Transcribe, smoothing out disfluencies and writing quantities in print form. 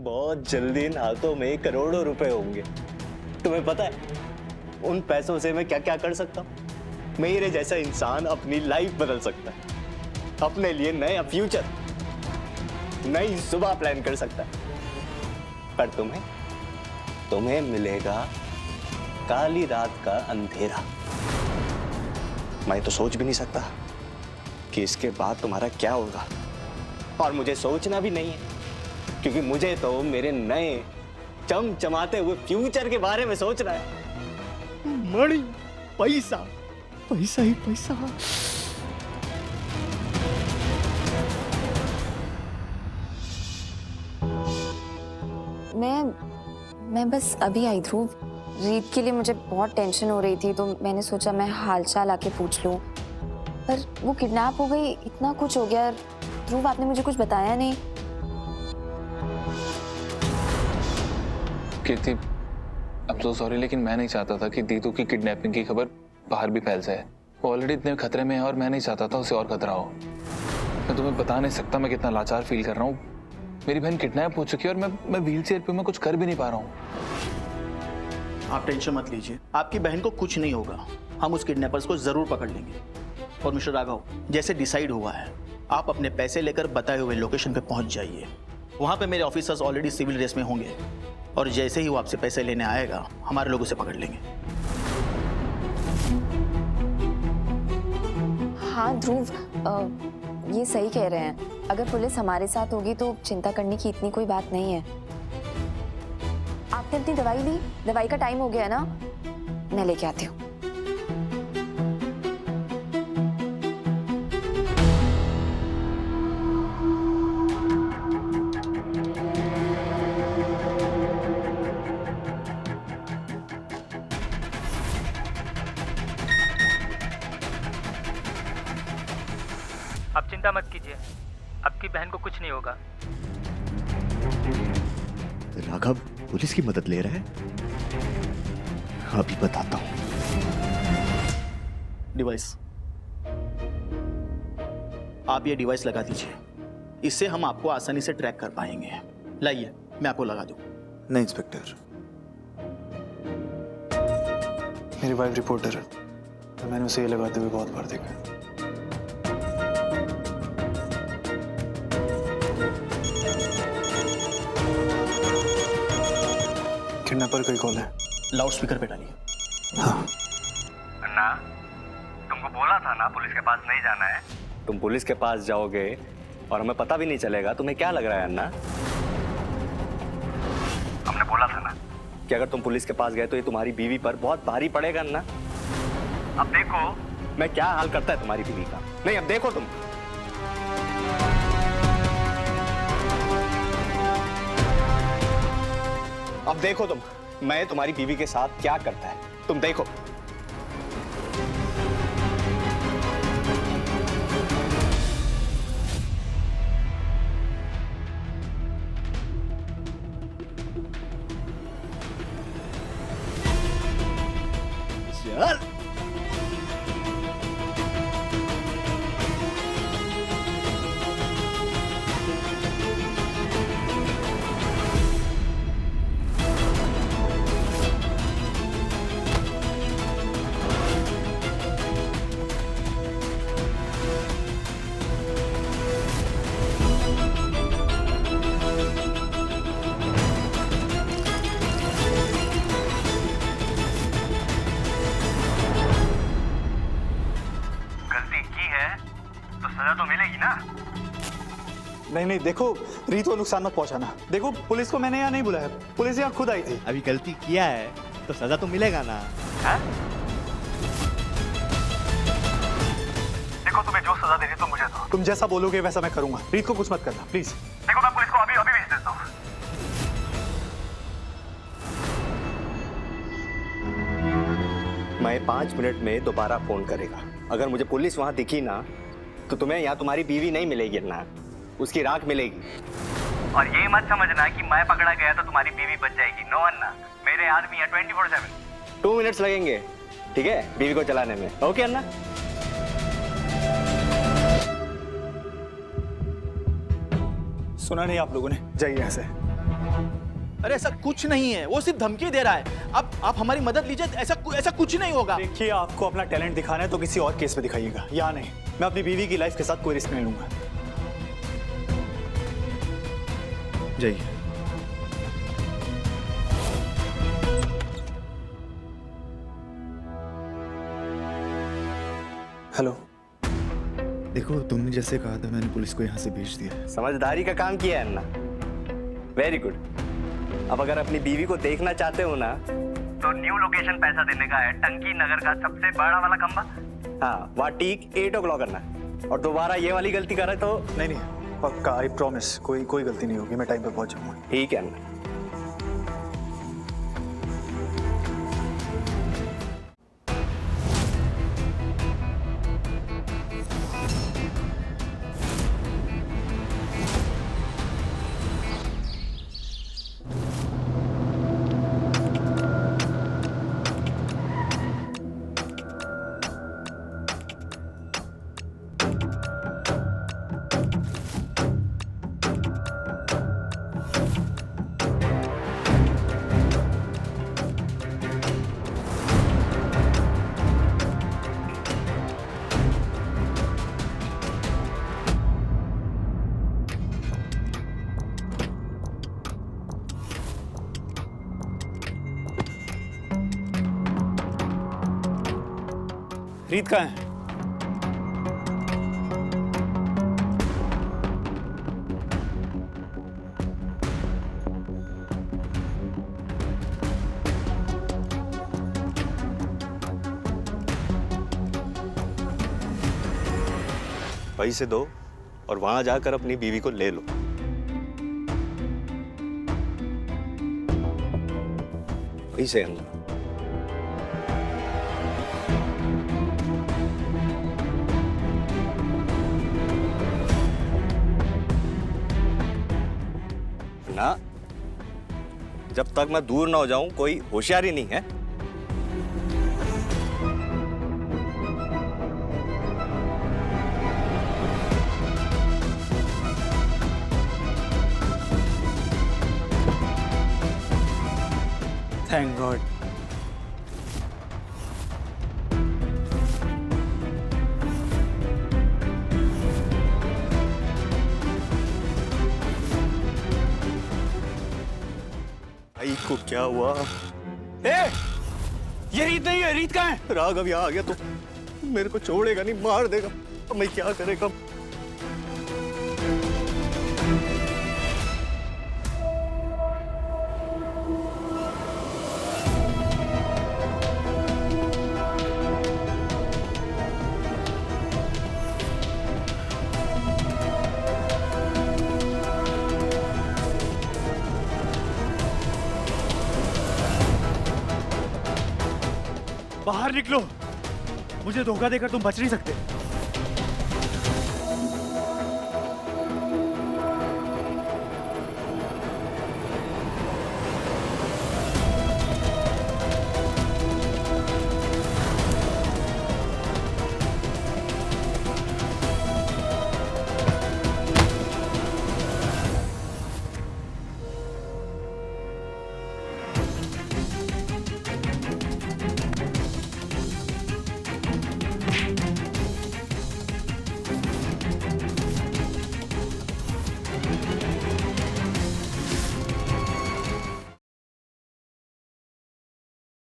बहुत जल्दी इन हाथों में करोड़ों रुपए होंगे। तुम्हें पता है उन पैसों से मैं क्या क्या कर सकता हूँ? मेरे जैसा इंसान अपनी लाइफ बदल सकता है, अपने लिए नया फ्यूचर, नई सुबह प्लान कर सकता है। पर तुम्हें मिलेगा काली रात का अंधेरा। मैं तो सोच भी नहीं सकता कि इसके बाद तुम्हारा क्या होगा, और मुझे सोचना भी नहीं है, क्योंकि मुझे तो मेरे नए चमचमाते हुए फ्यूचर के बारे में सोचना है। मणि, पैसा, पैसा ही पैसा। मैं बस अभी आई ध्रुव। रीत के लिए मुझे बहुत टेंशन हो रही थी, तो मैंने सोचा मैं हालचाल आके पूछ लूं। पर वो किडनैप हो गई, इतना कुछ हो गया। ध्रुव, आपने मुझे कुछ बताया नहीं। कीर्ति, अब तो सॉरी, लेकिन मैं नहीं चाहता था कि दीदू की किडनैपिंग की खबर बाहर भी फैल जाए। वो ऑलरेडी इतने खतरे में है और मैं नहीं चाहता था उसे और खतरा हो। मैं तुम्हें बता नहीं सकता मैं कितना लाचार फील कर रहा हूँ। मेरी बहन किडनैप हो चुकी है और मैं व्हील चेयर पे मैं कुछ कर भी नहीं पा रहा हूँ। आप टेंशन मत लीजिए, आपकी बहन को कुछ नहीं होगा। हम उस किडनैपर्स को जरूर पकड़ लेंगे। और मिस्टर राघव, जैसे डिसाइड हुआ है, आप अपने पैसे लेकर बताए हुए लोकेशन पे पहुंच जाइए। वहां पे मेरे ऑफिसर्स ऑलरेडी सिविल ड्रेस में होंगे, और जैसे ही वो आपसे पैसे लेने आएगा, हमारे लोग उसे पकड़ लेंगे। हाँ ध्रुव, ये सही कह रहे हैं। अगर पुलिस हमारे साथ होगी तो चिंता करने की इतनी कोई बात नहीं है। आपने अपनी दवाई ली? दवाई का टाइम हो गया है ना? मैं लेके आती हूँ। आप चिंता मत कीजिए, आपकी बहन को कुछ नहीं होगा। राघव पुलिस की मदद ले रहा है? अभी बताता हूं। डिवाइस, आप ये डिवाइस लगा दीजिए। इससे हम आपको आसानी से ट्रैक कर पाएंगे। लाइए, मैं आपको लगा दूं। नहीं इंस्पेक्टर, मेरी वाइफ रिपोर्टर है, तो मैंने उसे ये लगाते हुए बहुत बार देखा है। किडनैपर कोई कॉल है? लाउड स्पीकर पे डालिए। हाँ। अन्ना, तुमको बोला था ना पुलिस के पास नहीं जाना है। तुम पुलिस के पास जाओगे और हमें पता भी नहीं चलेगा। तुम्हें क्या लग रहा है अन्ना? हमने बोला था ना कि अगर तुम पुलिस के पास गए तो ये तुम्हारी बीवी पर बहुत भारी पड़ेगा अन्ना। अब देखो मैं क्या हाल करता है तुम्हारी बीवी का। नहीं, अब देखो तुम। अब देखो तुम, मैं तुम्हारी बीवी के साथ क्या करता है, तुम देखो। चल नहीं, देखो रीत को नुकसान मत पहुंचाना। देखो पुलिस को मैंने यहाँ नहीं बुलाया, पुलिस यहाँ खुद आई थी। अभी गलती किया है तो सजा तो मिलेगा ना? देखो तुम्हें जो सजा देनी तो मुझे दो। तुम जैसा बोलोगे वैसा मैं करूंगा। रीत को कुछ मत करना प्लीज। देखो मैं पुलिस को अभी भेज देता हूँ। मैं 5 मिनट में दोबारा फोन करेगा। अगर मुझे पुलिस वहां दिखी ना तो तुम्हें यहाँ तुम्हारी बीवी नहीं मिलेगी ना, उसकी राख मिलेगी। और ये मत समझना कि मैं पकड़ा गया तो तुम्हारी बीवी बच जाएगी। नो अन्ना, मेरे आदमी है 24/7। 2 मिनट्स लगेंगे, ठीक है, बीवी को चलाने में। ओके अन्ना? सुना नहीं आप लोगों ने? जाइए यहाँ से। अरे ऐसा कुछ नहीं है, वो सिर्फ धमकी दे रहा है। आप हमारी मदद लीजिए, ऐसा कुछ नहीं होगा। देखिए, आपको अपना टैलेंट दिखाना है तो किसी और केस में दिखाइएगा, या नहीं। मैं अपनी बीवी की लाइफ के साथ कोई रिस्क नहीं लूंगा। जाइए। हेलो। देखो, तुमने जैसे कहा था मैंने पुलिस को यहाँ से भेज दिया। समझदारी का काम किया है अन्ना, वेरी गुड। अब अगर अपनी बीवी को देखना चाहते हो ना, तो न्यू लोकेशन पैसा देने का है, टंकी नगर का सबसे बड़ा वाला खंबा। हाँ, वहाँ ठीक 8 o'clock करना है। और दोबारा ये वाली गलती करे तो नहीं, पक्का, आई प्रॉमिस, कोई गलती नहीं होगी, मैं टाइम पे पहुंच जाऊंगा। ठीक है अन्ना। रीत कहाँ है? पैसे दो और वहां जाकर अपनी बीवी को ले लो। पैसे अन्ना। ना, जब तक मैं दूर ना हो जाऊं कोई होशियारी नहीं है। Thank God. भाई को क्या हुआ? ये रीत नहीं है। रीत कहाँ है? राघव यहाँ आ गया तो मेरे को छोड़ेगा नहीं, मार देगा। अब मैं क्या करेगा? बाहर निकलो, मुझे धोखा देकर तुम बच नहीं सकते।